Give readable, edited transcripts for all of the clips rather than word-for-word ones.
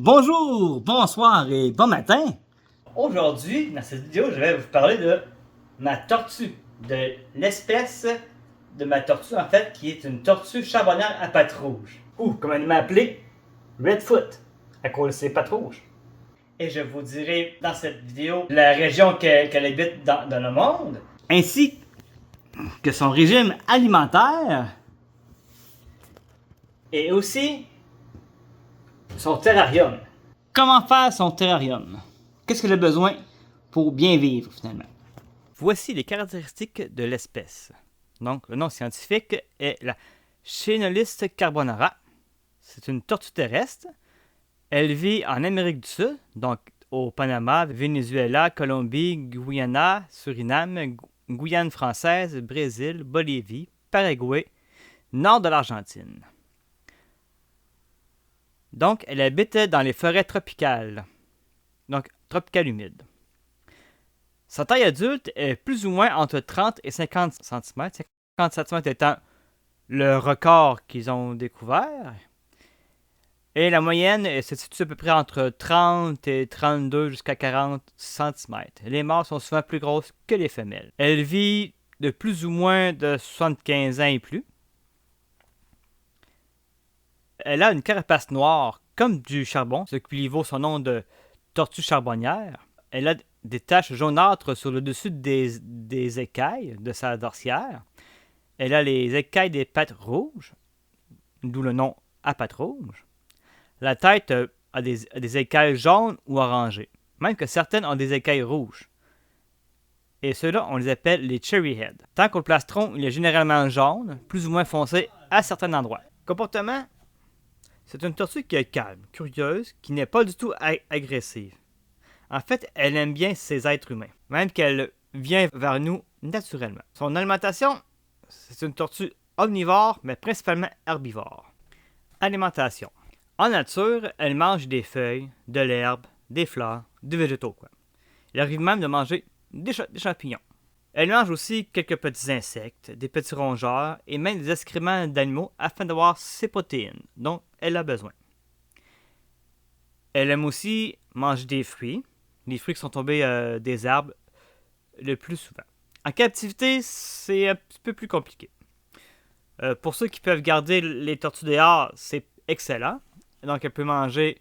Bonjour, bonsoir et bon matin. Aujourd'hui, dans cette vidéo, je vais vous parler de ma tortue, de l'espèce de ma tortue en fait, qui est une tortue charbonnière à pattes rouges, ou comme elle m'a appelé, Redfoot, à cause de ses pattes rouges. Et je vous dirai dans cette vidéo la région qu'elle habite dans le monde, ainsi que son régime alimentaire, et aussi son terrarium. Comment faire son terrarium? Qu'est-ce qu'elle a besoin pour bien vivre finalement? Voici les caractéristiques de l'espèce. Donc, le nom scientifique est la Chaenoliste carbonara. C'est une tortue terrestre. Elle vit en Amérique du Sud, donc au Panama, Venezuela, Colombie, Guyana, Suriname, Guyane française, Brésil, Bolivie, Paraguay, nord de l'Argentine. Donc, elle habite dans les forêts tropicales, donc tropicales humides. Sa taille adulte est plus ou moins entre 30 et 50 cm, 50 cm étant le record qu'ils ont découvert. Et la moyenne se situe à peu près entre 30 et 32 jusqu'à 40 cm. Les mâles sont souvent plus grosses que les femelles. Elle vit de plus ou moins de 75 ans et plus. Elle a une carapace noire comme du charbon, ce qui lui vaut son nom de tortue charbonnière. Elle a des taches jaunâtres sur le dessus des écailles de sa dorsière. Elle a les écailles des pattes rouges, d'où le nom à pattes rouges. La tête a des écailles jaunes ou orangées, même que certaines ont des écailles rouges. Et ceux-là, on les appelle les cherry head. Tant qu'au plastron, il est généralement jaune, plus ou moins foncé à certains endroits. Comportement, c'est une tortue qui est calme, curieuse, qui n'est pas du tout agressive. En fait, elle aime bien ses êtres humains, même qu'elle vient vers nous naturellement. Son alimentation, c'est une tortue omnivore, mais principalement herbivore. Alimentation. En nature, elle mange des feuilles, de l'herbe, des fleurs, des végétaux. Elle arrive même de manger des champignons. Elle mange aussi quelques petits insectes, des petits rongeurs et même des excréments d'animaux afin d'avoir ses protéines dont elle a besoin. Elle aime aussi manger des fruits, les fruits qui sont tombés des arbres le plus souvent. En captivité, c'est un petit peu plus compliqué. Pour ceux qui peuvent garder les tortues dehors, c'est excellent. Donc, elle peut manger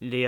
les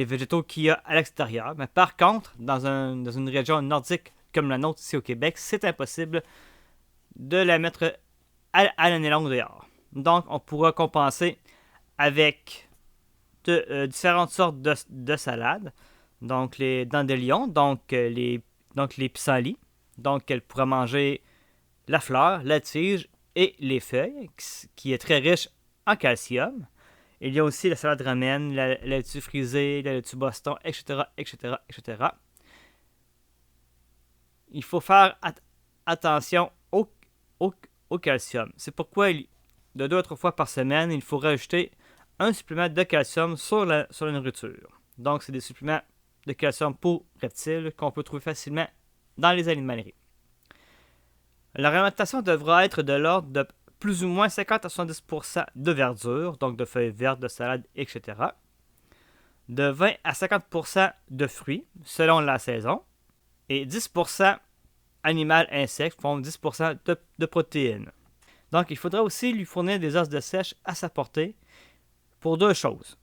végétaux qu'il y a à l'extérieur. Mais par contre, dans une région nordique comme la nôtre ici au Québec, c'est impossible de la mettre à l'année longue dehors. Donc, on pourra compenser avec différentes sortes de salades. Donc, les dandelions, donc les pissenlits. Donc, elle pourra manger la fleur, la tige et les feuilles, qui est très riche en calcium. Il y a aussi la salade romaine, la laitue frisée, la laitue Boston, etc., etc., etc. Il faut faire attention au calcium. C'est pourquoi, de 2 à 3 fois par semaine, il faut rajouter un supplément de calcium sur la nourriture. Donc, c'est des suppléments de calcium pour reptiles qu'on peut trouver facilement dans les animaleries. La alimentation devra être de l'ordre de plus ou moins 50 à 70% de verdure, donc de feuilles vertes, de salade, etc. De 20 à 50% de fruits, selon la saison. Et 10% animal insectes font 10% de protéines. Donc, il faudra aussi lui fournir des os de sèche à sa portée pour 2 choses.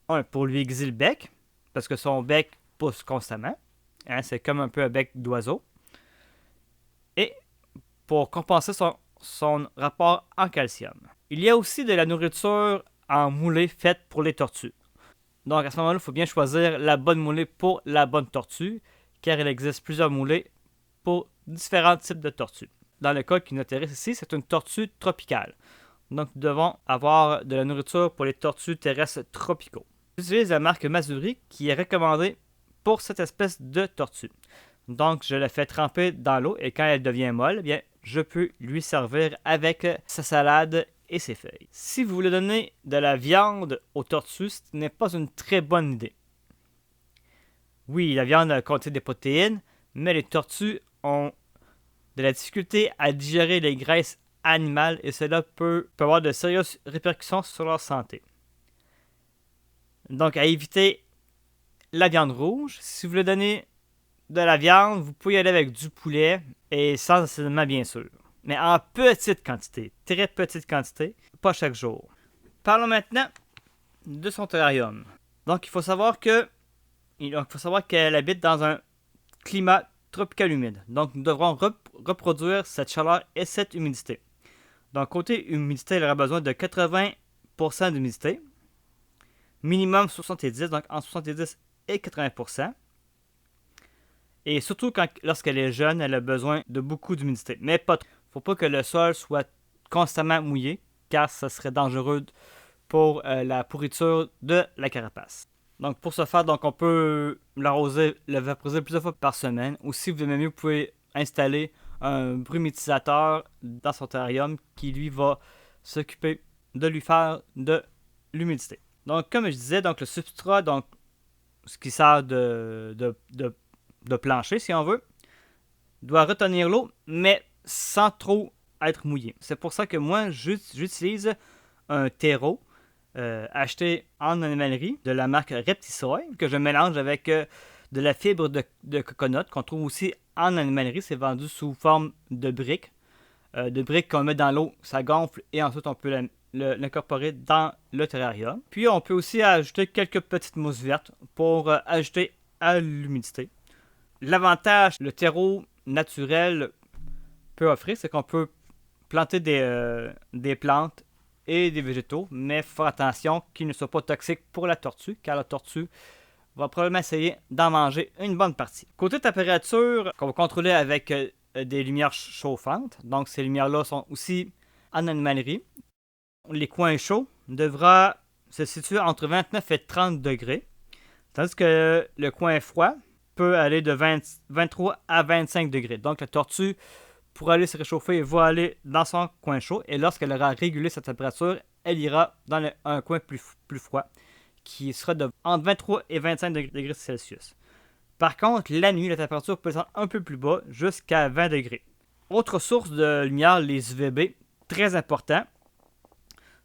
Un, pour lui aiguiser le bec, parce que son bec pousse constamment. C'est comme un peu un bec d'oiseau. Et pour compenser son rapport en calcium. Il y a aussi de la nourriture en moulée faite pour les tortues. Donc à ce moment-là, il faut bien choisir la bonne moulée pour la bonne tortue, car il existe plusieurs moulées pour différents types de tortues. Dans le cas qui nous intéresse ici, c'est une tortue tropicale. Donc nous devons avoir de la nourriture pour les tortues terrestres tropicaux. J'utilise la marque Mazuri qui est recommandée pour cette espèce de tortue. Donc je la fais tremper dans l'eau et quand elle devient molle, eh bien, je peux lui servir avec sa salade et ses feuilles. Si vous voulez donner de la viande aux tortues, ce n'est pas une très bonne idée. Oui, la viande contient des protéines, mais les tortues ont de la difficulté à digérer les graisses animales et cela peut avoir de sérieuses répercussions sur leur santé. Donc, à éviter la viande rouge. Si vous voulez donner de la viande, vous pouvez y aller avec du poulet et sans assaisonnement, bien sûr. Mais en petite quantité, très petite quantité, pas chaque jour. Parlons maintenant de son terrarium. Donc, il faut savoir qu'elle habite dans un climat tropical humide. Donc, nous devrons reproduire cette chaleur et cette humidité. Donc, côté humidité, elle aura besoin de 80% d'humidité. Minimum 70, donc entre 70 et 80%. Et surtout lorsqu'elle est jeune, elle a besoin de beaucoup d'humidité. Mais pas trop. Il ne faut pas que le sol soit constamment mouillé, car ce serait dangereux pour la pourriture de la carapace. Donc pour ce faire, donc on peut l'arroser, le vaporiser plusieurs fois par semaine. Ou si vous aimez mieux, vous pouvez installer un brumidisateur dans son terrarium qui lui va s'occuper de lui faire de l'humidité. Donc comme je disais, donc le substrat, donc ce qui sert de plancher si on veut, doit retenir l'eau, mais sans trop être mouillé. C'est pour ça que moi, j'utilise un terreau acheté en animalerie de la marque Reptisoy, que je mélange avec de la fibre de coconut qu'on trouve aussi en animalerie. C'est vendu sous forme de briques. De briques qu'on met dans l'eau, ça gonfle et ensuite on peut l'incorporer dans le terrarium. Puis on peut aussi ajouter quelques petites mousses vertes pour ajouter à l'humidité. L'avantage le terreau naturel peut offrir, c'est qu'on peut planter des plantes et des végétaux, mais il faut faire attention qu'ils ne soient pas toxiques pour la tortue, car la tortue va probablement essayer d'en manger une bonne partie. Côté température, qu'on va contrôler avec des lumières chauffantes, donc ces lumières-là sont aussi en animalerie. Les coins chauds devront se situer entre 29 et 30 degrés, tandis que le coin froid peut aller de 23 à 25 degrés. Donc la tortue, pour aller se réchauffer, va aller dans son coin chaud et lorsqu'elle aura régulé sa température, elle ira dans un coin plus froid qui sera entre 23 et 25 degrés Celsius. Par contre, la nuit, la température peut descendre un peu plus bas, jusqu'à 20 degrés. Autre source de lumière, les UVB, très important.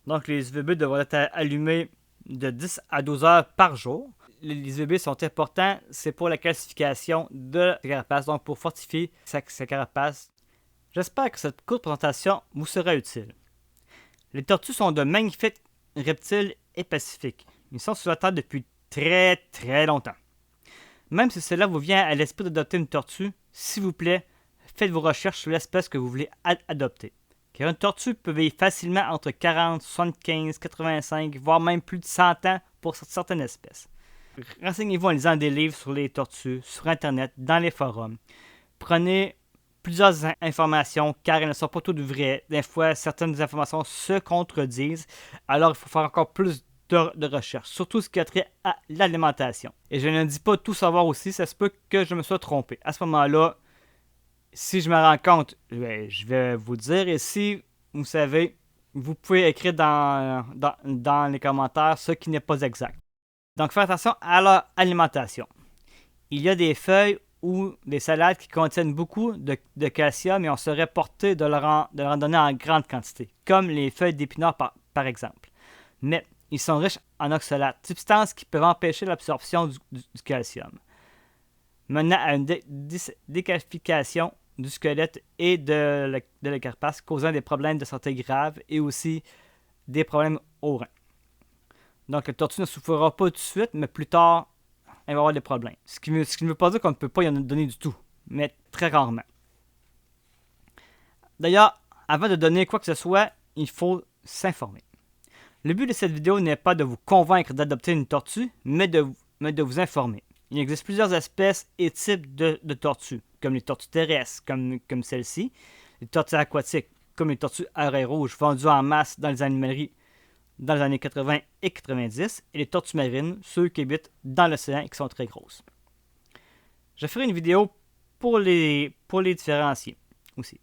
Donc les UVB devront être allumés de 10 à 12 heures par jour. Les UVB sont importants, c'est pour la calcification de la carapace, donc pour fortifier sa carapace. J'espère que cette courte présentation vous sera utile. Les tortues sont de magnifiques reptiles et pacifiques. Ils sont sur la Terre depuis très très longtemps. Même si cela vous vient à l'esprit d'adopter une tortue, s'il vous plaît, faites vos recherches sur l'espèce que vous voulez adopter. Car une tortue peut vivre facilement entre 40, 75, 85, voire même plus de 100 ans pour certaines espèces. Renseignez-vous en lisant des livres sur les tortues, sur Internet, dans les forums. Prenez plusieurs informations, car elles ne sont pas toutes vraies. Des fois, certaines informations se contredisent, alors il faut faire encore plus de recherche, surtout ce qui a trait à l'alimentation. Et je ne dis pas tout savoir aussi, ça se peut que je me sois trompé. À ce moment-là, si je me rends compte, je vais vous dire, et si vous savez, vous pouvez écrire dans les commentaires ce qui n'est pas exact. Donc, faites attention à leur alimentation. Il y a des feuilles ou des salades qui contiennent beaucoup de calcium et on serait porté de leur en donner en grande quantité, comme les feuilles d'épinards par exemple. Mais ils sont riches en oxalates, substances qui peuvent empêcher l'absorption du calcium, menant à une décalcification du squelette et de la carapace, causant des problèmes de santé graves et aussi des problèmes aux reins. Donc la tortue ne souffrira pas tout de suite, mais plus tard, elle va avoir des problèmes. Ce qui ne veut pas dire qu'on ne peut pas y en donner du tout, mais très rarement. D'ailleurs, avant de donner quoi que ce soit, il faut s'informer. Le but de cette vidéo n'est pas de vous convaincre d'adopter une tortue, mais de vous informer. Il existe plusieurs espèces et types de tortues, comme les tortues terrestres, comme celle-ci, les tortues aquatiques, comme les tortues à oreilles rouges, vendues en masse dans les animaleries dans les années 80 et 90, et les tortues marines, ceux qui habitent dans l'océan et qui sont très grosses. Je ferai une vidéo pour les différencier aussi.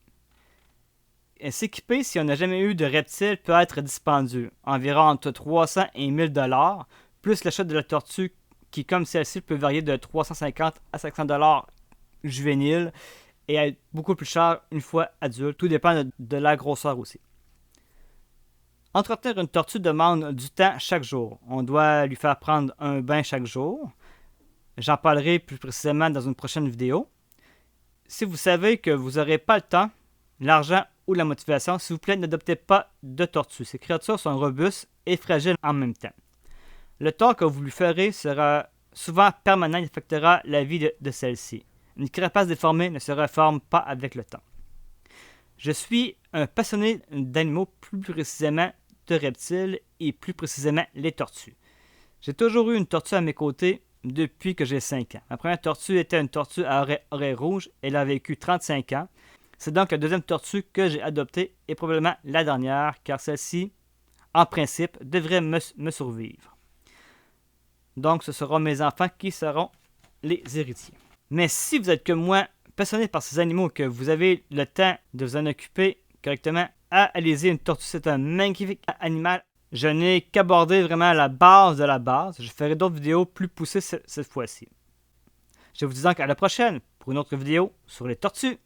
S'équiper si on n'a jamais eu de reptile peut être dispendieux, environ entre 300 et 1000 $, plus l'achat de la tortue qui, comme celle-ci, peut varier de 350 à 500 $ juvénile et être beaucoup plus cher une fois adulte. Tout dépend de la grosseur aussi. Entretenir une tortue demande du temps chaque jour. On doit lui faire prendre un bain chaque jour. J'en parlerai plus précisément dans une prochaine vidéo. Si vous savez que vous n'aurez pas le temps, l'argent ou la motivation, s'il vous plaît, n'adoptez pas de tortue. Ces créatures sont robustes et fragiles en même temps. Le tort que vous lui ferez sera souvent permanent et affectera la vie de celle-ci. Une carapace déformée ne se reforme pas avec le temps. Je suis un passionné d'animaux, plus précisément de reptiles et plus précisément les tortues. J'ai toujours eu une tortue à mes côtés depuis que j'ai 5 ans. Ma première tortue était une tortue à oreilles rouges. Elle a vécu 35 ans. C'est donc la deuxième tortue que j'ai adoptée et probablement la dernière, car celle-ci, en principe, devrait me survivre. Donc, ce seront mes enfants qui seront les héritiers. Mais si vous êtes comme moi, passionné par ces animaux, que vous avez le temps de vous en occuper correctement, allez-y, une tortue, c'est un magnifique animal. Je n'ai qu'abordé vraiment la base de la base. Je ferai d'autres vidéos plus poussées cette fois-ci. Je vous dis donc à la prochaine pour une autre vidéo sur les tortues.